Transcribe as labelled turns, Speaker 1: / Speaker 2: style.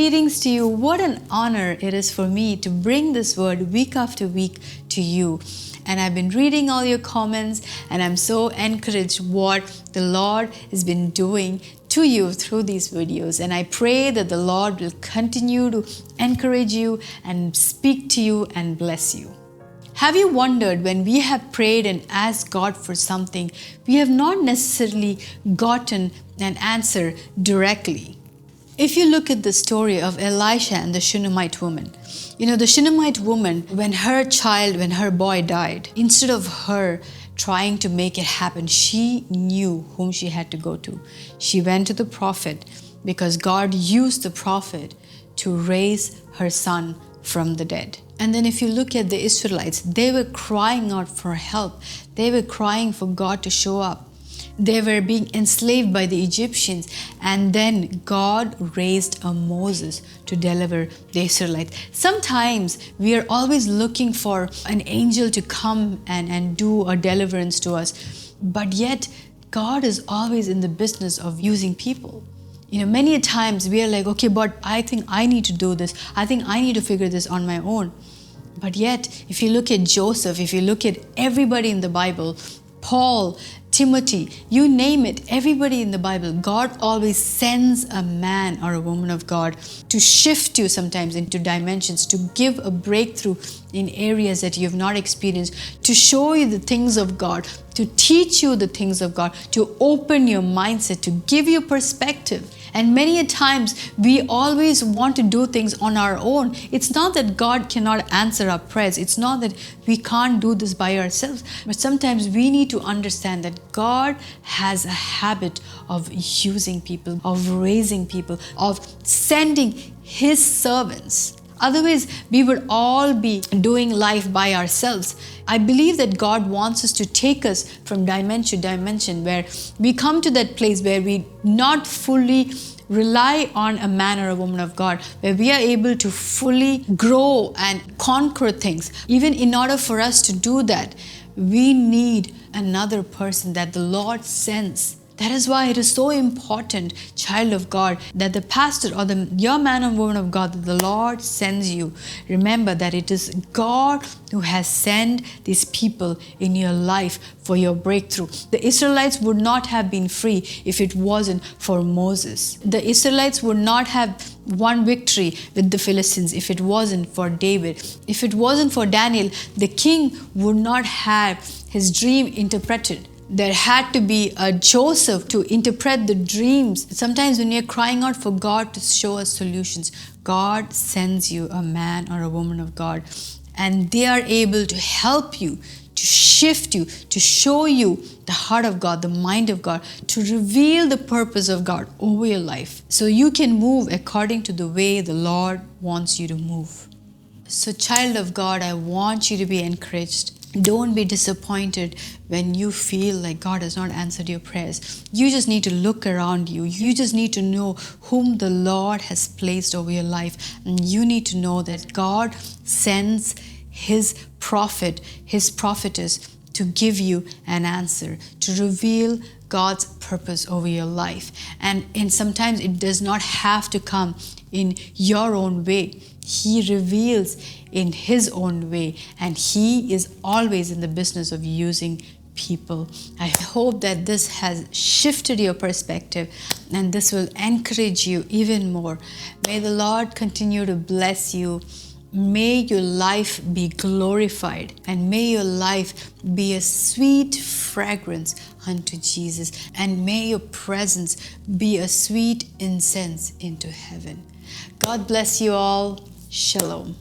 Speaker 1: greetings to you. What an honor it is for me to bring this word week after week to you. And I've been reading all your comments, and I'm so encouraged what the Lord has been doing to you through these videos. And I pray that the Lord will continue to encourage you and speak to you and bless you. Have you wondered, when we have prayed and asked God for something, we have not necessarily gotten an answer directly? If you look at the story of Elisha and the Shunammite woman, the Shunammite woman, when her boy died, instead of her trying to make it happen, she knew whom she had to go to. She went to the prophet because God used the prophet to raise her son from the dead. And then if you look at the Israelites, they were crying out for help. They were crying for God to show up. They were being enslaved by the Egyptians, and then God raised a Moses to deliver the Israelites. Sometimes we are always looking for an angel to come and do a deliverance to us, but yet God is always in the business of using people. Many times we are like, okay, but I think I need to do this. I think I need to figure this on my own. But yet, if you look at Joseph, if you look at everybody in the Bible, Paul, Timothy, you name it, everybody in the Bible, God always sends a man or a woman of God to shift you sometimes into dimensions, to give a breakthrough in areas that you have not experienced, to show you the things of God, to teach you the things of God, to open your mindset, to give you perspective. And many a times we always want to do things on our own. It's not that God cannot answer our prayers. It's not that we can't do this by ourselves. But sometimes we need to understand that God has a habit of using people, of raising people, of sending His servants. Otherwise, we would all be doing life by ourselves. I believe that God wants us to take us from dimension to dimension, where we come to that place where we not fully rely on a man or a woman of God, where we are able to fully grow and conquer things. Even in order for us to do that, we need another person that the Lord sends. That is why it is so important, child of God, that the pastor or your man or woman of God that the Lord sends you. Remember that it is God who has sent these people in your life for your breakthrough. The Israelites would not have been free if it wasn't for Moses. The Israelites would not have won victory with the Philistines if it wasn't for David. If it wasn't for Daniel, the king would not have his dream interpreted. There had to be a Joseph to interpret the dreams. Sometimes when you're crying out for God to show us solutions, God sends you a man or a woman of God, and they are able to help you, to shift you, to show you the heart of God, the mind of God, to reveal the purpose of God over your life, so you can move according to the way the Lord wants you to move. So, child of God, I want you to be encouraged. Don't be disappointed when you feel like God has not answered your prayers. You just need to look around you. You just need to know whom the Lord has placed over your life. And you need to know that God sends His prophet, His prophetess, to give you an answer, to reveal God's purpose over your life. And sometimes it does not have to come in your own way. He reveals in His own way, and He is always in the business of using people. I hope that this has shifted your perspective, and this will encourage you even more. May the Lord continue to bless you. May your life be glorified, and may your life be a sweet fragrance unto Jesus, and may your presence be a sweet incense into heaven. God bless you all. Shalom.